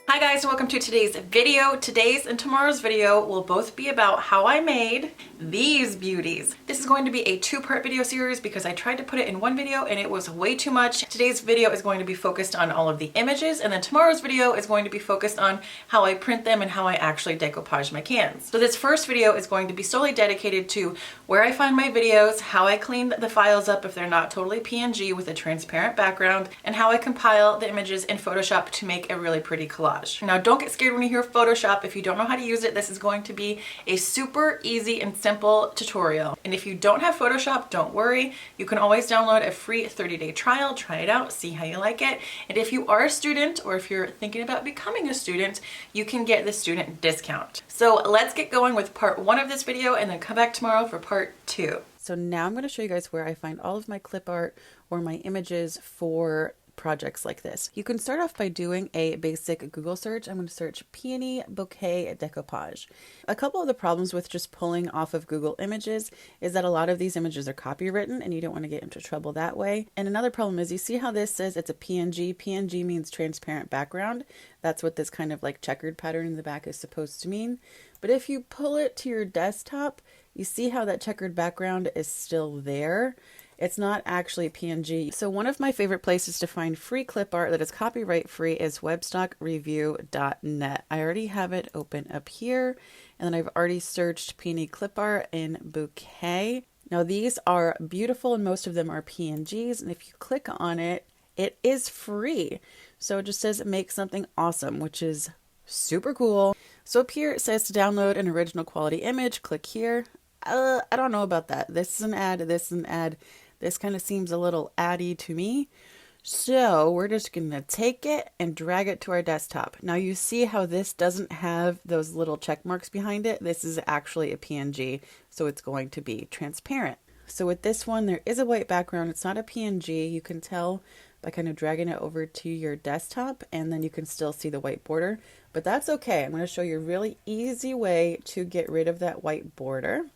Hi guys, welcome to today's video. Today's and tomorrow's video will both be about how I made these beauties. This is going to be a two-part video series because I tried to put it in one video and it was way too much. Today's video is going to be focused on all of the images, and then tomorrow's video is going to be focused on how I print them and how I actually decoupage my cans. So this first video is going to be solely dedicated to where I find my videos, how I clean the files up if they're not totally PNG with a transparent background, and how I compile the images in Photoshop to make a really pretty collage. Now don't get scared when you hear Photoshop. If you don't know how to use it, this is going to be a super easy and simple tutorial. And if you don't have Photoshop, don't worry. You can always download a free 30-day trial, try it out, see how you like it. And if you are a student or if you're thinking about becoming a student, you can get the student discount. So let's get going with part one of this video and then come back tomorrow for part two. So now I'm going to show you guys where I find all of my clip art or my images for projects like this. You can start off by doing a basic Google search. I'm going to search peony bouquet decoupage. A couple of the problems with just pulling off of Google Images is that a lot of these images are copywritten and you don't want to get into trouble that way. And another problem is you see how this says it's a PNG. PNG means transparent background. That's what this kind of like checkered pattern in the back is supposed to mean. But if you pull it to your desktop, you see how that checkered background is still there. It's not actually PNG. So one of my favorite places to find free clip art that is copyright free is webstockreview.net. I already have it open up here, and then I've already searched peony clip art in bouquet. Now these are beautiful and most of them are PNGs, and if you click on it, it is free. So it just says make something awesome, which is super cool. So up here it says to download an original quality image. Click here. I don't know about that. This is an ad, this is an ad. This kind of seems a little addy to me. So we're just going to take it and drag it to our desktop. Now you see how this doesn't have those little check marks behind it. This is actually a PNG, so it's going to be transparent. So with this one, there is a white background. It's not a PNG. You can tell by kind of dragging it over to your desktop, and then you can still see the white border. But that's okay. I'm going to show you a really easy way to get rid of that white border.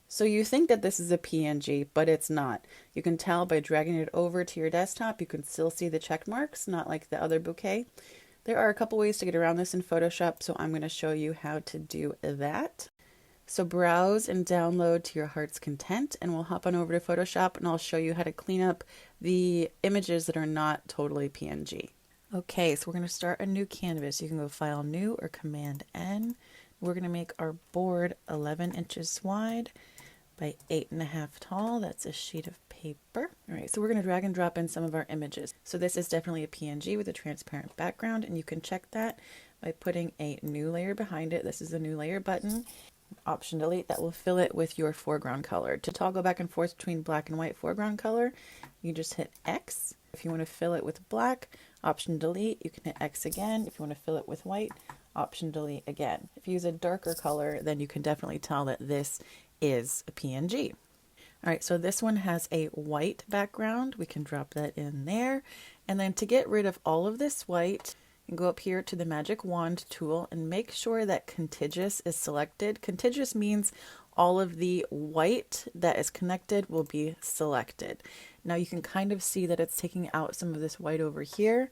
So you think that this is a PNG, but it's not. You can tell by dragging it over to your desktop, you can still see the check marks, not like the other bouquet. There are a couple ways to get around this in Photoshop, so I'm going to show you how to do that. So browse and download to your heart's content, and we'll hop on over to Photoshop and I'll show you how to clean up the images that are not totally PNG. Okay, so we're going to start a new canvas. You can go File New or Command N. We're going to make our board 11 inches wide by 8.5 tall. That's a sheet of paper. All right, so we're going to drag and drop in some of our images. So this is definitely a PNG with a transparent background, and you can check that by putting a new layer behind it. This is a new layer button. Option delete, that will fill it with your foreground color. To toggle back and forth between black and white foreground color, you just hit X. If you want to fill it with black, option delete, you can hit X again. If you want to fill it with white, option delete again. If you use a darker color, then you can definitely tell that this is a PNG. All right, so this one has a white background. We can drop that in there. And then to get rid of all of this white, you can go up here to the magic wand tool and make sure that contiguous is selected. Contiguous means all of the white that is connected will be selected. Now you can kind of see that it's taking out some of this white over here.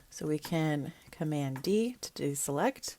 So we can Command D to deselect.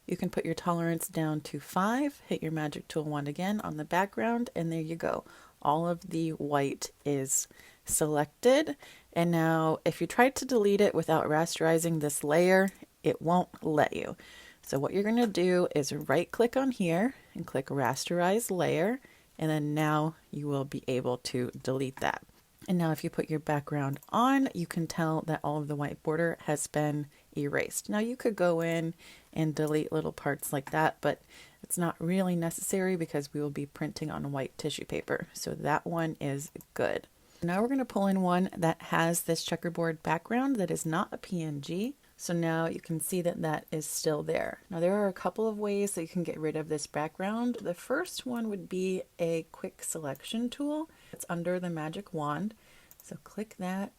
You can put your tolerance down to 5, hit your magic tool wand again on the background, and there you go. All of the white is selected. And now if you try to delete it without rasterizing this layer, it won't let you. So what you're going to do is right click on here and click rasterize layer, and then now you will be able to delete that. And now if you put your background on, you can tell that all of the white border has been erased. Now you could go in and delete little parts like that, but it's not really necessary because we will be printing on white tissue paper. So that one is good. Now we're going to pull in one that has this checkerboard background that is not a PNG. So now you can see that that is still there. Now there are a couple of ways that you can get rid of this background. The first one would be a quick selection tool. It's under the magic wand. So click that,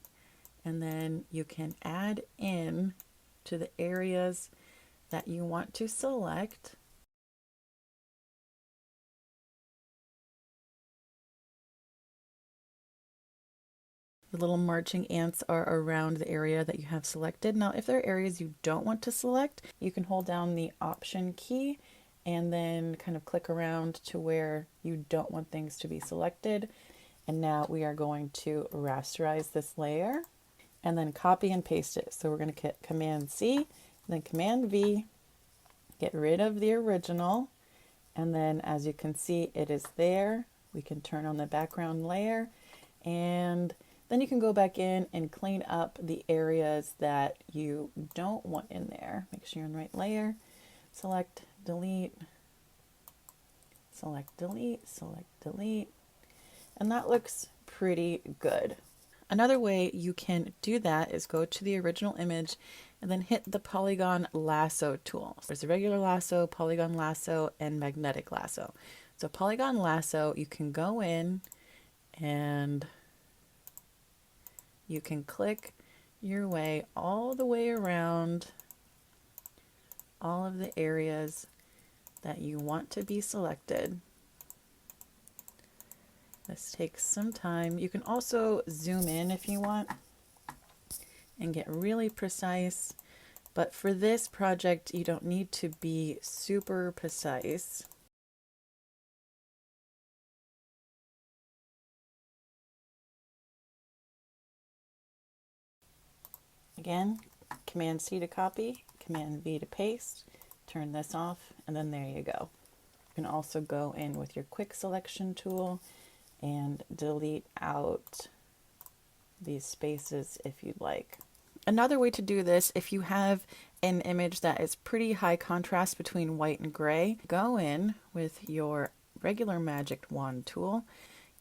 and then you can add in to the areas that you want to select. The little marching ants are around the area that you have selected. Now, if there are areas you don't want to select, you can hold down the Option key and then kind of click around to where you don't want things to be selected. And now we are going to rasterize this layer and then copy and paste it. So we're going to hit Command C, then Command V, get rid of the original. And then as you can see, it is there. We can turn on the background layer, and then you can go back in and clean up the areas that you don't want in there. Make sure you're in the right layer. Select, delete, select, delete, select, delete. And that looks pretty good. Another way you can do that is go to the original image and then hit the polygon lasso tool. There's a regular lasso, polygon lasso, and magnetic lasso. So polygon lasso, you can go in and you can click your way all the way around all of the areas that you want to be selected. This takes some time. You can also zoom in if you want and get really precise, but for this project you don't need to be super precise. Again, Command C to copy, Command V to paste, turn this off, and then there you go. You can also go in with your quick selection tool and delete out these spaces if you'd like. Another way to do this, if you have an image that is pretty high contrast between white and gray, go in with your regular magic wand tool.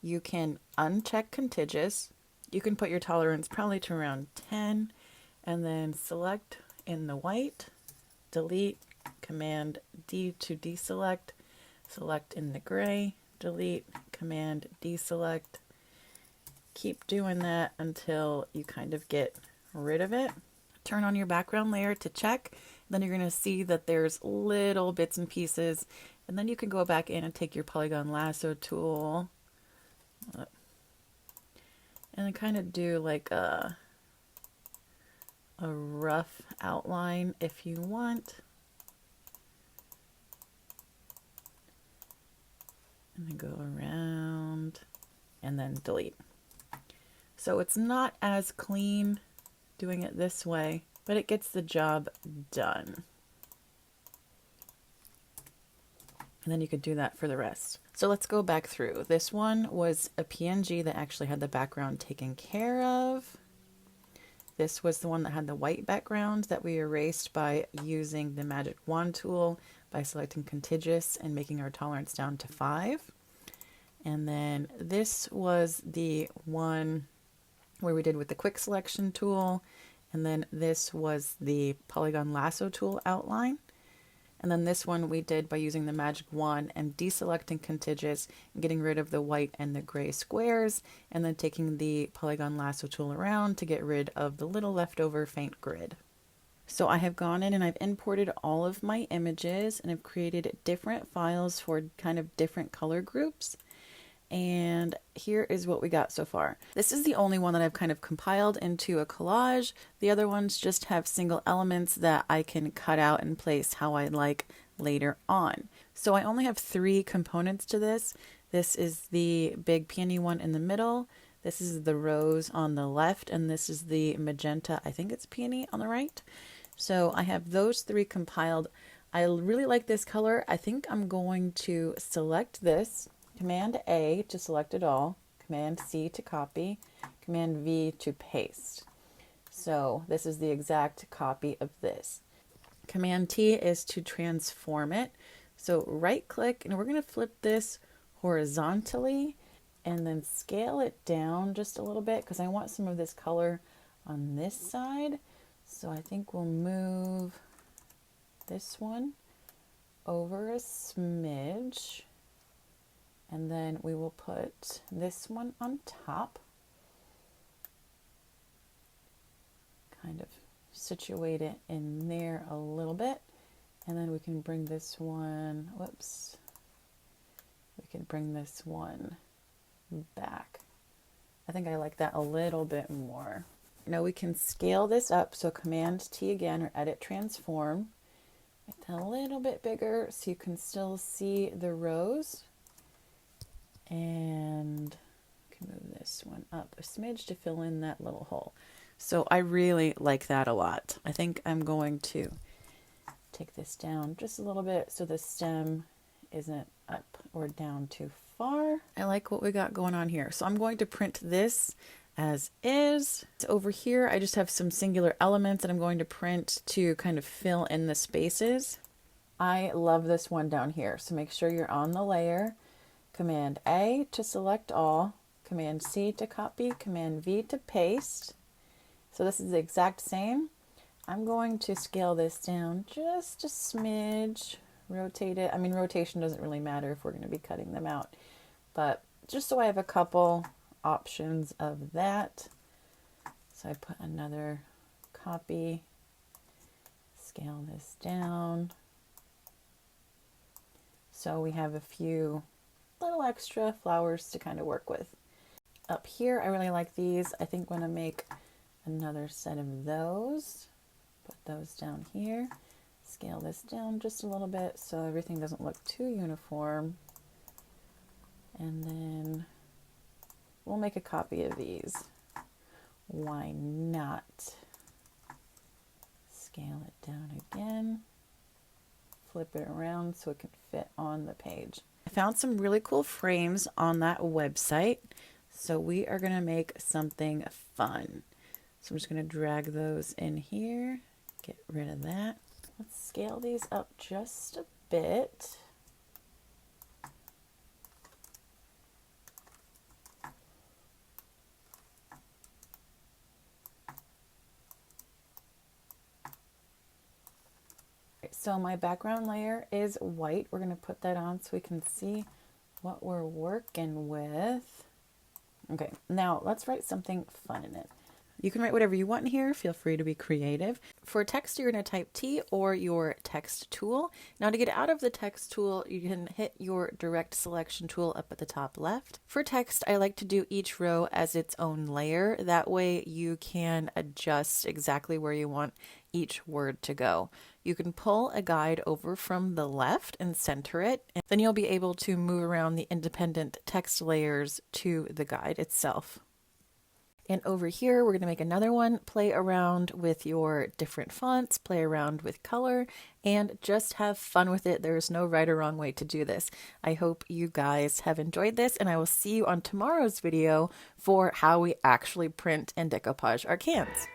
You can uncheck contiguous. You can put your tolerance probably to around 10, and then select in the white, delete, Command D to deselect, select in the gray, delete, Command deselect. Keep doing that until you kind of get rid of it. Turn on your background layer to check. Then you're going to see that there's little bits and pieces, and then you can go back in and take your polygon lasso tool and then kind of do like a rough outline if you want. And then go around and then delete. So it's not as clean doing it this way, but it gets the job done. And then you could do that for the rest. So let's go back through. This one was a PNG that actually had the background taken care of. This was the one that had the white background that we erased by using the magic wand tool by selecting contiguous and making our tolerance down to 5. And then this was the one where we did with the quick selection tool. And then this was the polygon lasso tool outline. And then this one we did by using the magic wand and deselecting contiguous and getting rid of the white and the gray squares, and then taking the polygon lasso tool around to get rid of the little leftover faint grid. So I have gone in and I've imported all of my images and I've created different files for kind of different color groups. And here is what we got so far. This is the only one that I've kind of compiled into a collage. The other ones just have single elements that I can cut out and place how I like later on. So I only have 3 components to this. This is the big peony one in the middle. This is the rose on the left, and this is the magenta, I think it's peony, on the right. So I have those 3 compiled. I really like this color. I think I'm going to select this. Command A to select it all, Command C to copy, Command V to paste. So this is the exact copy of this. Command T is to transform it. So right click, and we're going to flip this horizontally and then scale it down just a little bit because I want some of this color on this side. So I think we'll move this one over a smidge. And then we will put this one on top. Kind of situate it in there a little bit. And then we can bring this one, whoops. We can bring this one back. I think I like that a little bit more. Now we can scale this up, so Command T again, or Edit Transform. Make that a little bit bigger so you can still see the rows. And can move this one up a smidge to fill in that little hole. So I really like that a lot. I think I'm going to take this down just a little bit so the stem isn't up or down too far. I like what we got going on here. So I'm going to print this as is. So over here, I just have some singular elements that I'm going to print to kind of fill in the spaces. I love this one down here. So make sure you're on the layer. Command A to select all, Command C to copy, Command V to paste. So this is the exact same. I'm going to scale this down just a smidge, rotate it. I mean, rotation doesn't really matter if we're going to be cutting them out, but just so I have a couple options of that. So I put another copy, scale this down. So we have a few little extra flowers to kind of work with. Up here, I really like these. I think I'm going to make another set of those. Put those down here. Scale this down just a little bit so everything doesn't look too uniform. And then we'll make a copy of these. Why not? Scale it down again. Flip it around so it can fit on the page. I found some really cool frames on that website, so we are going to make something fun. So I'm just going to drag those in here, get rid of that. Let's scale these up just a bit. So my background layer is white. We're going to put that on so we can see what we're working with. Okay, now let's write something fun in it. You can write whatever you want in here. Feel free to be creative. For text, you're going to type T or your text tool. Now to get out of the text tool, you can hit your direct selection tool up at the top left. For text, I like to do each row as its own layer. That way you can adjust exactly where you want each word to go. You can pull a guide over from the left and center it, and then you'll be able to move around the independent text layers to the guide itself. And over here, we're going to make another one, play around with your different fonts, play around with color, and just have fun with it. There's no right or wrong way to do this. I hope you guys have enjoyed this, and I will see you on tomorrow's video for how we actually print and decoupage our cans.